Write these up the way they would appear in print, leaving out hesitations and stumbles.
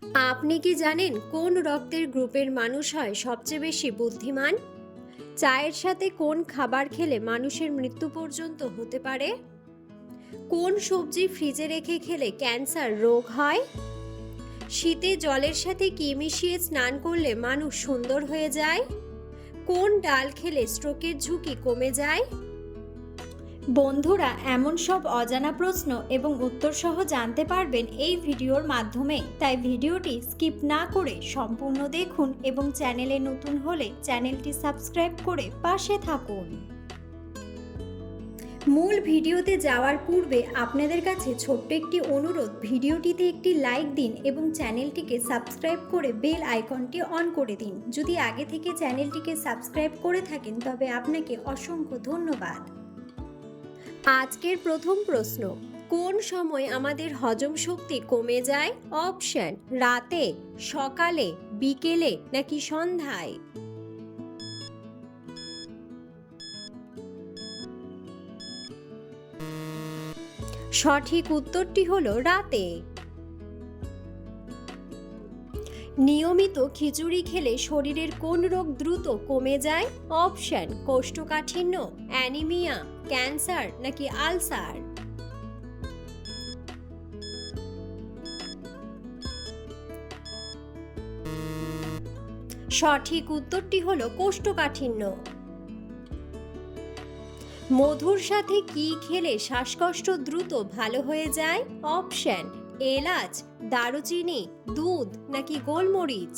আপনি কি জানেন কোন রক্তের গ্রুপের মানুষ হয় সবচেয়ে বেশি বুদ্ধিমান? চায়ের সাথে কোন খাবার খেলে মানুষের মৃত্যু পর্যন্ত হতে পারে? কোন সবজি ফ্রিজে রেখে খেলে ক্যান্সার রোগ হয়? শীতে জলের সাথে কি মিশিয়ে স্নান করলে মানুষ সুন্দর হয়ে যায়? কোন ডাল খেলে স্ট্রোকের ঝুঁকি কমে যায়? বন্ধুরা, এমন সব অজানা প্রশ্ন এবং উত্তর সহ জানতে পারবেন এই ভিডিওর মাধ্যমে। তাই ভিডিওটি স্কিপ না করে সম্পূর্ণ দেখুন এবং চ্যানেলে নতুন হলে চ্যানেলটি সাবস্ক্রাইব করে পাশে থাকুন। মূল ভিডিওতে যাওয়ার পূর্বে আপনাদের কাছে ছোট্ট একটি অনুরোধ, ভিডিওটিতে একটি লাইক দিন এবং চ্যানেলটিকে সাবস্ক্রাইব করে বেল আইকনটি অন করে দিন। যদি আগে থেকে চ্যানেলটিকে সাবস্ক্রাইব করে থাকেন তবে আপনাকে অসংখ্য ধন্যবাদ। আজকের প্রথম প্রশ্ন, কোন সময় আমাদের হজম শক্তি কমে যায়? অপশন: রাতে, সকালে, বিকেলে নাকি সন্ধ্যায়? সঠিক উত্তরটি হলো রাতে। নিয়মিত খিচুড়ি খেলে শরীরের কোন রোগ দ্রুত কমে যায়? অপশন: কোষ্ঠকাঠিন্য, অ্যানিমিয়া, ক্যান্সার নাকি আলসার? সঠিক উত্তরটি হলো কোষ্ঠকাঠিন্য। মধুর সাথে কি খেলে শ্বাসকষ্ট দ্রুত ভালো হয়ে যায়? অপশন: এলাচ, দারুচিনি, দুধ নাকি গোলমরিচ?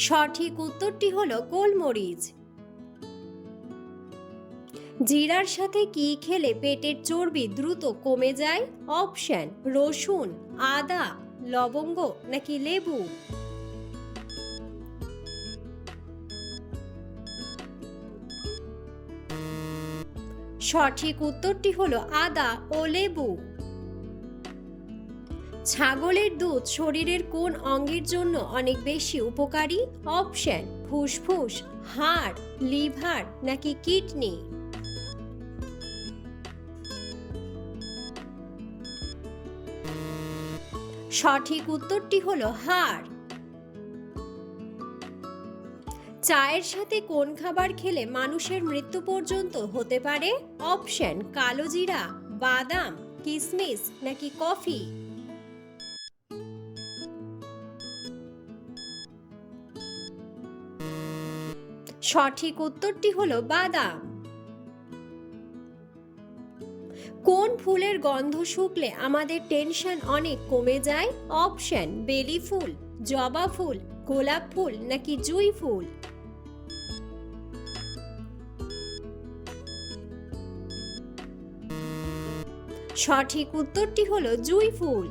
সঠিক উত্তরটি হলো গোলমরিচ। জিরার সাথে কি খেলে পেটের চর্বি দ্রুত কমে যায়? অপশন: রসুন, আদা, লবঙ্গ নাকি লেবু? সঠিক উত্তরটি হলো আদা ও লেবু। ছাগলের দুধ শরীরের কোন অঙ্গের জন্য অনেক বেশি উপকারী? অপশন: ফুসফুস, হাড়, লিভার নাকি কিডনি? সঠিক উত্তরটি হলো হাড়। চায়ের সাথে কোন খাবার খেলে মানুষের মৃত্যু পর্যন্ত হতে পারে? অপশন: কালো জিরা, বাদাম, কিশমিশ নাকি কফি? সঠিক উত্তরটি হলো বাদাম। কোন ফুলের গন্ধ শুকলে আমাদের টেনশন অনেক কমে যায়? অপশন: বেলি ফুল, জবা ফুল, গোলাপ ফুল নাকি জুঁই ফুল? সঠিক উত্তরটি হলো জুঁই ফুল।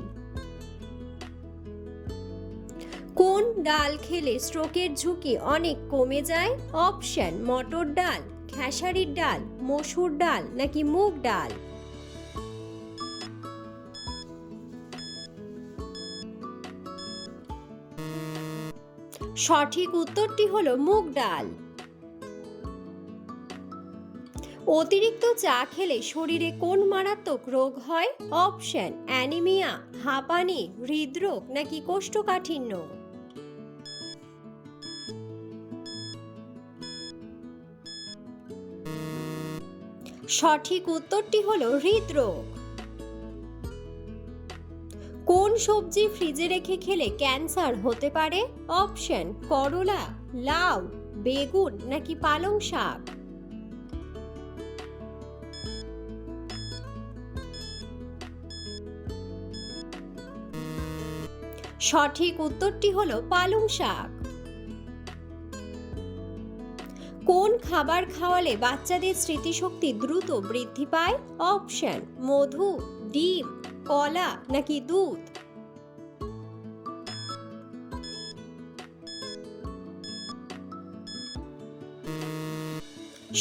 কোন ডাল খেলে স্ট্রোকের ঝুঁকি অনেক কমে যায়? অপশন: মটর ডাল, খেসারির ডাল, মসুর ডাল নাকি মুগ ডাল? সঠিক উত্তরটি হলো মুগ ডাল। অতিরিক্ত চা খেলে শরীরে কোন মারাত্মক রোগ হয়? অপশন: অ্যানিমিয়া, হাঁপানি, হৃদরোগ নাকি কোষ্ঠকাঠিন্য? সঠিক উত্তরটি হলো হৃদরোগ। কোন সবজি ফ্রিজে রেখে খেলে ক্যান্সার হতে পারে? অপশন: করলা, লাউ, বেগুন নাকি পালং শাক? সঠিক উত্তরটি হলো পালং শাক। কোন খাবার খাওয়ালে বাচ্চাদের স্মৃতিশক্তি দ্রুত বৃদ্ধি পায়? অপশন: মধু, ডিম, কলা নাকি দুধ?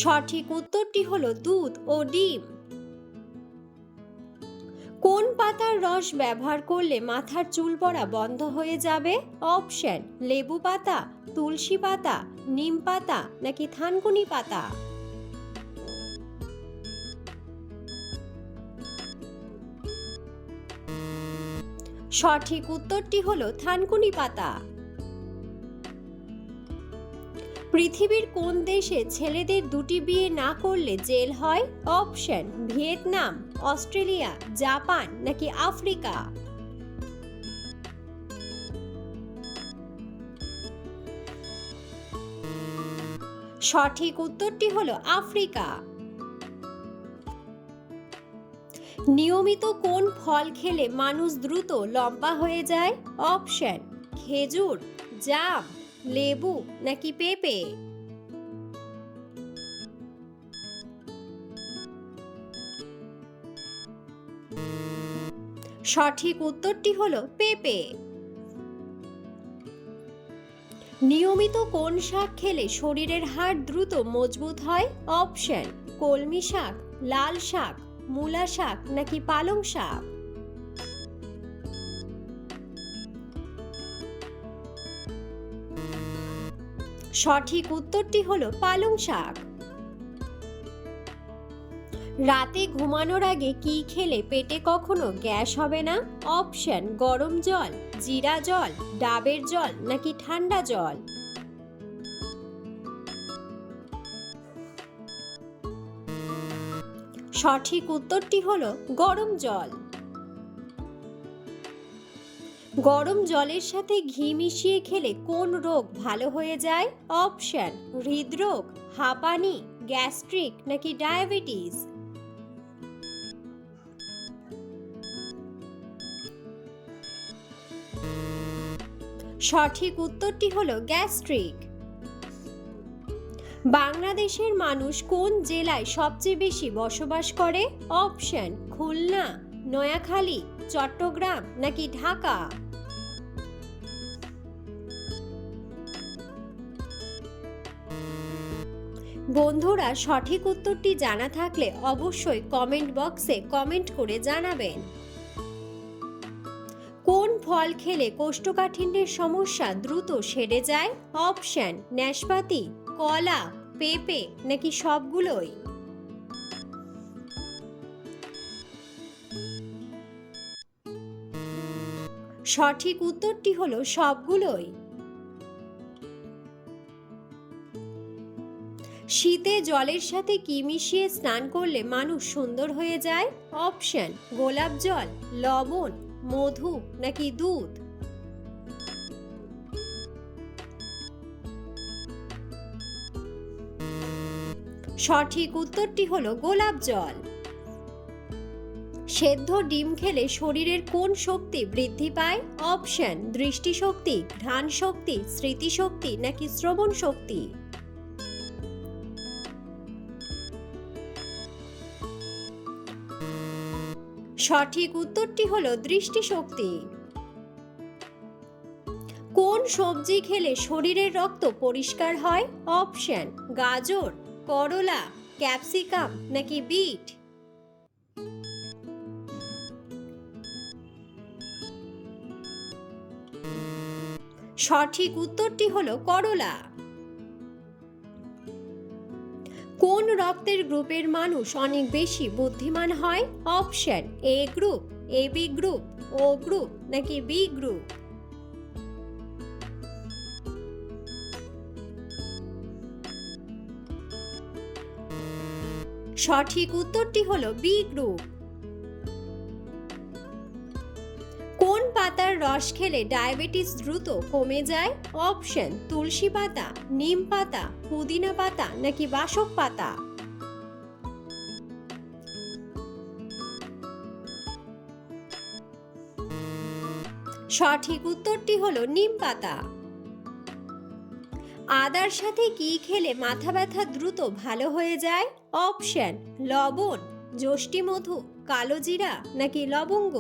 সঠিক উত্তরটি হলো দুধ ও ডিম। কোন পাতার রস ব্যবহার করলে মাথার চুল পড়া বন্ধ হয়ে যাবে? অপশন: লেবু পাতা, তুলসী পাতা, নিম পাতা নাকি থানকুনি পাতা? সঠিক উত্তরটি হলো থানকুনি পাতা। পৃথিবীর কোন দেশে ছেলেদের দুটি বিয়ে না করলে জেল হয়? অপশন: ভিয়েতনাম, অস্ট্রেলিয়া, জাপান নাকি আফ্রিকা। সঠিক উত্তরটি হলো আফ্রিকা। নিয়মিত কোন ফল খেলে মানুষ দ্রুত লম্বা হয়ে যায়? অপশন: খেজুর, জাম, লেবু নাকি পেঁপে। সঠিক উত্তরটি হলো পেঁপে। নিয়মিত কোন শাক খেলে শরীরের হাড় দ্রুত মজবুত হয়? অপশন: কলমি শাক, লাল শাক, মূলা শাক নাকি পালং শাক। সঠিক উত্তরটি হলো পালং শাক। রাতে ঘুমানোর আগে কি খেলে পেটে কখনো গ্যাস হবে না? অপশন: গরম জল, জিরা জল, ডাবের জল নাকি ঠান্ডা জল। সঠিক উত্তরটি হলো গরম জল। গরম জলের সাথে ঘি মিশিয়ে খেলে কোন রোগ ভালো হয়ে যায়? অপশন: হৃদরোগ, হাঁপানি, গ্যাস্ট্রিক নাকি ডায়াবেটিস। সঠিক উত্তরটি হলো গ্যাস্ট্রিক। বাংলাদেশের মানুষ কোন জেলায় সবচেয়ে বেশি বসবাস করে? অপশন: খুলনা, নোয়াখালী, চট্টগ্রাম নাকি ঢাকা। বন্ধুরা, সঠিক উত্তরটি জানা থাকলে অবশ্যই কমেন্ট বক্সে কমেন্ট করে জানাবেন। কোন ফল খেলে কোষ্ঠকাঠিন্যের সমস্যা দ্রুত সেরে যায়? অপশন: নাশপাতি, কলা, পেঁপে নাকি সবগুলোই। সঠিক উত্তরটি হলো সবগুলোই। শীতে জলের সাথে কি মিশিয়ে স্নান করলে মানুষ সুন্দর হয়ে যায়? অপশন: গোলাপ জল, লবণ, মধু নাকি দুধ। সঠিক উত্তরটি হলো গোলাপ জল। সেদ্ধ ডিম খেলে শরীরের কোন শক্তি বৃদ্ধি পায়? অপশন: দৃষ্টিশক্তি, ঘ্রাণ শক্তি, স্মৃতিশক্তি নাকি শ্রবণ শক্তি। সঠিক উত্তরটি হলো দৃষ্টিশক্তি। কোন সবজি খেলে শরীরের রক্ত পরিষ্কার হয়? অপশন: গাজর, করলা, ক্যাপসিকাম নাকি বিট। সঠিক উত্তরটি হলো করলা। কোন রক্তের গ্রুপের মানুষ অনেক বেশি বুদ্ধিমান হয়? অপশন: এ গ্রুপ, এবি গ্রুপ, ও গ্রুপ নাকি বি গ্রুপ। সঠিক উত্তরটি হলো বি গ্রুপ। কোন পাতার রস খেলে ডায়াবেটিস দ্রুত কমে যায়? অপশন: তুলসী পাতা, নিম পাতা, পুদিনা পাতা নাকি বাসক পাতা। সঠিক উত্তরটি হলো নিম পাতা। আদার সাথে কি খেলে মাথা ব্যথা দ্রুত ভালো হয়ে যায়? অপশন: লবণ, যষ্টি মধু, কালো জিরা নাকি লবঙ্গ।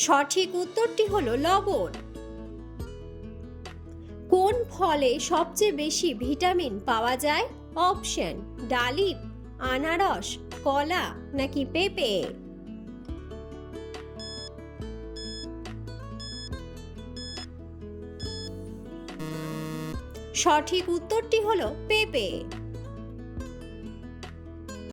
সঠিক উত্তরটি হলো লবণ। কোন ফলে সবচেয়ে বেশি ভিটামিন পাওয়া যায়? অপশন: ডালিম, আনারস, কলা নাকি পেঁপে। সঠিক উত্তরটি হলো পেঁপে।